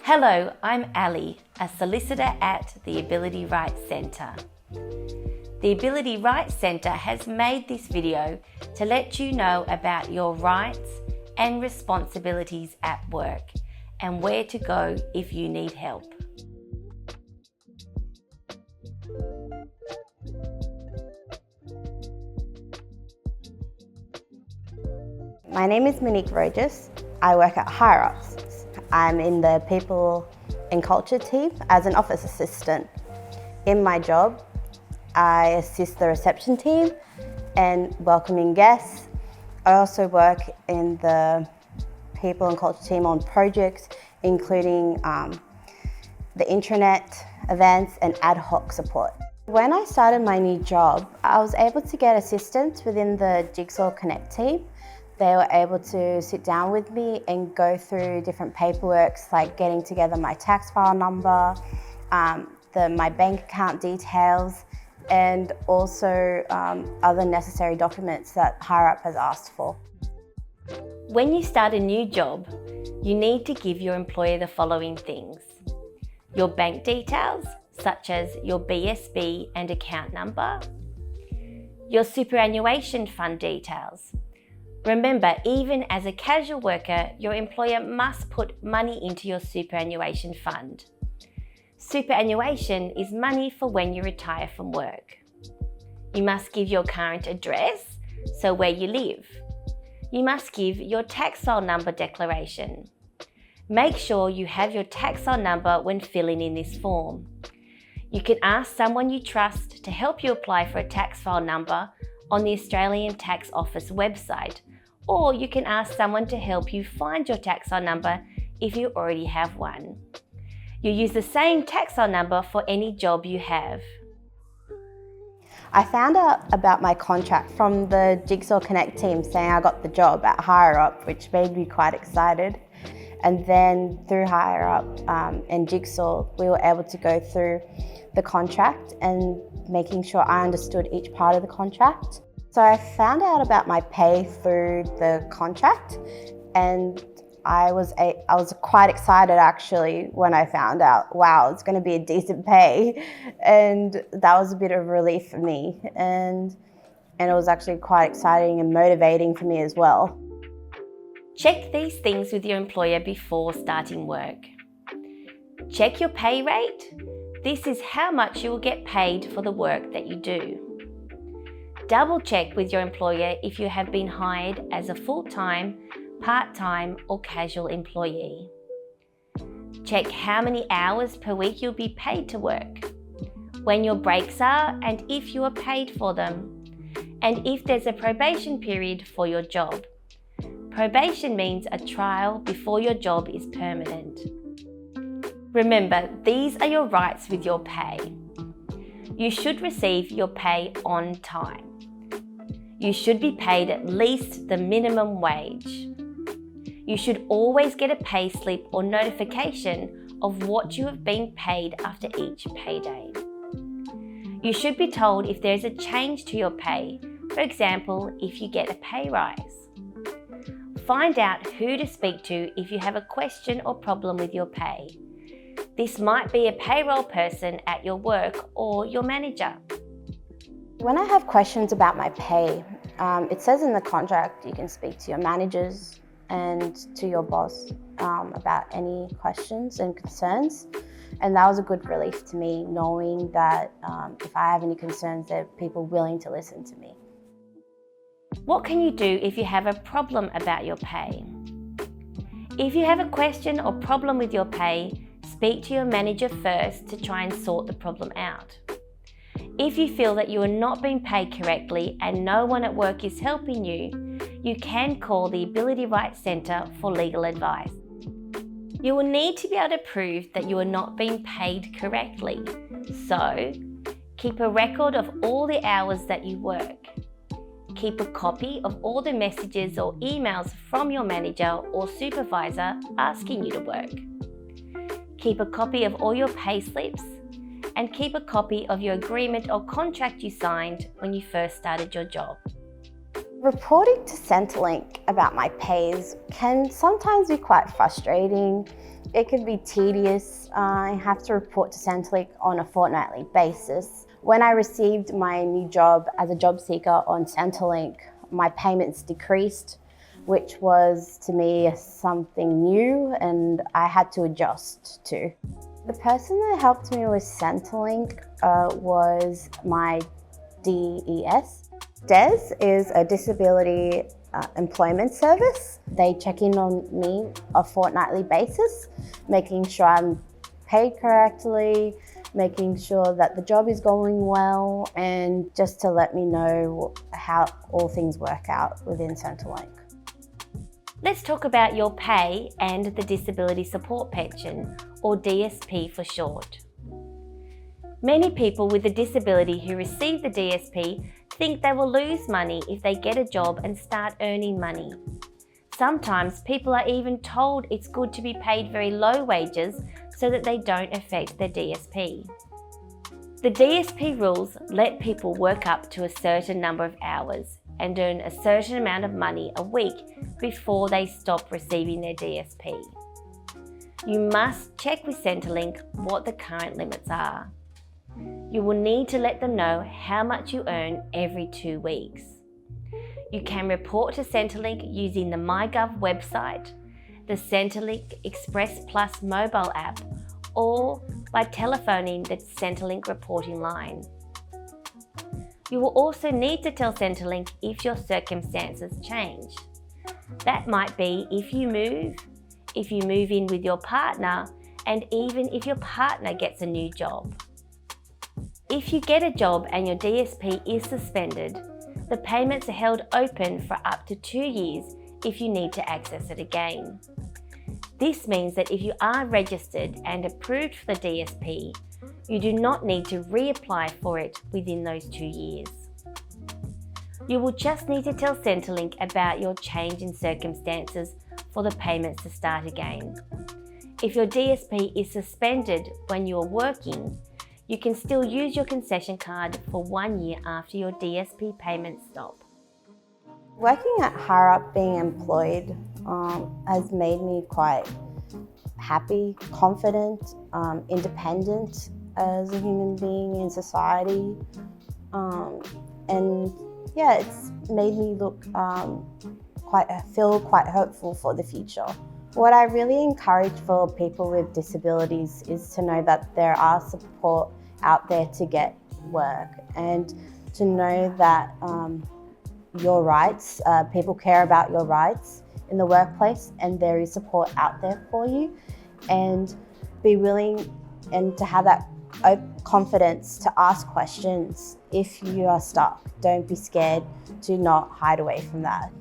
Hello, I'm Ali, a solicitor at the Ability Rights Centre. The Ability Rights Centre has made this video to let you know about your rights and responsibilities at work and where to go if you need help. My name is Monique Rogers. I work at Higher Ups. I'm in the People and Culture team as an office assistant. In my job, I assist the reception team and welcoming guests. I also work in the People and Culture team on projects, including the intranet events and ad hoc support. When I started my new job, I was able to get assistance within the Jigsaw Connect team. They were able to sit down with me and go through different paperworks like getting together my tax file number, my bank account details, and also other necessary documents that Higher Up has asked for. When you start a new job, you need to give your employer the following things: your bank details, such as your BSB and account number, your superannuation fund details. Remember, even as a casual worker, your employer must put money into your superannuation fund. Superannuation is money for when you retire from work. You must give your current address, so where you live. You must give your tax file number declaration. Make sure you have your tax file number when filling in this form. You can ask someone you trust to help you apply for a tax file number on the Australian Tax Office website, or you can ask someone to help you find your tax file number if you already have one. You use the same tax file number for any job you have. I found out about my contract from the Jigsaw Connect team saying I got the job at Higher Up, which made me quite excited. And then through Higher Up and Jigsaw, we were able to go through the contract and making sure I understood each part of the contract. So I found out about my pay through the contract, and I was quite excited actually when I found out, wow, it's going to be a decent pay, and that was a bit of relief for me, and it was actually quite exciting and motivating for me as well. Check these things with your employer before starting work. Check your pay rate. This is how much you will get paid for the work that you do. Double check with your employer if you have been hired as a full-time, part-time or casual employee. Check how many hours per week you'll be paid to work, when your breaks are and if you are paid for them, and if there's a probation period for your job. Probation means a trial before your job is permanent. Remember, these are your rights with your pay. You should receive your pay on time. You should be paid at least the minimum wage. You should always get a pay slip or notification of what you have been paid after each payday. You should be told if there is a change to your pay, for example, if you get a pay rise. Find out who to speak to if you have a question or problem with your pay. This might be a payroll person at your work or your manager. When I have questions about my pay, it says in the contract you can speak to your managers and to your boss about any questions and concerns. And that was a good relief to me, knowing that if I have any concerns, there are people willing to listen to me. What can you do if you have a problem about your pay? If you have a question or problem with your pay, speak to your manager first to try and sort the problem out. If you feel that you are not being paid correctly and no one at work is helping you, you can call the Ability Rights Centre for legal advice. You will need to be able to prove that you are not being paid correctly. So, keep a record of all the hours that you work. Keep a copy of all the messages or emails from your manager or supervisor asking you to work. Keep a copy of all your pay slips and keep a copy of your agreement or contract you signed when you first started your job. Reporting to Centrelink about my pays can sometimes be quite frustrating. It can be tedious. I have to report to Centrelink on a fortnightly basis. When I received my new job as a job seeker on Centrelink, my payments decreased, which was to me something new and I had to adjust to. The person that helped me with Centrelink was my DES. DES is a disability employment service. They check in on me on a fortnightly basis, making sure I'm paid correctly, making sure that the job is going well, and just to let me know how all things work out within Centrelink. Let's talk about your pay and the Disability Support Pension, or DSP for short. Many people with a disability who receive the DSP think they will lose money if they get a job and start earning money. Sometimes people are even told it's good to be paid very low wages so that they don't affect their DSP. The DSP rules let people work up to a certain number of hours and earn a certain amount of money a week before they stop receiving their DSP. You must check with Centrelink what the current limits are. You will need to let them know how much you earn every 2 weeks. You can report to Centrelink using the MyGov website, the Centrelink Express Plus mobile app, or by telephoning the Centrelink reporting line. You will also need to tell Centrelink if your circumstances change. That might be if you move in with your partner, and even if your partner gets a new job. If you get a job and your DSP is suspended, the payments are held open for up to 2 years if you need to access it again. This means that if you are registered and approved for the DSP, you do not need to reapply for it within those 2 years. You will just need to tell Centrelink about your change in circumstances for the payments to start again. If your DSP is suspended when you are working, you can still use your concession card for 1 year after your DSP payments stop. Working at HireUp, being employed, has made me quite happy, confident, independent as a human being in society. And yeah, it's made me feel quite hopeful for the future. What I really encourage for people with disabilities is to know that there are support out there to get work, and to know that your rights, people care about your rights in the workplace, and there is support out there for you, and be willing and to have that confidence to ask questions if you are stuck. Don't be scared. Do not hide away from that.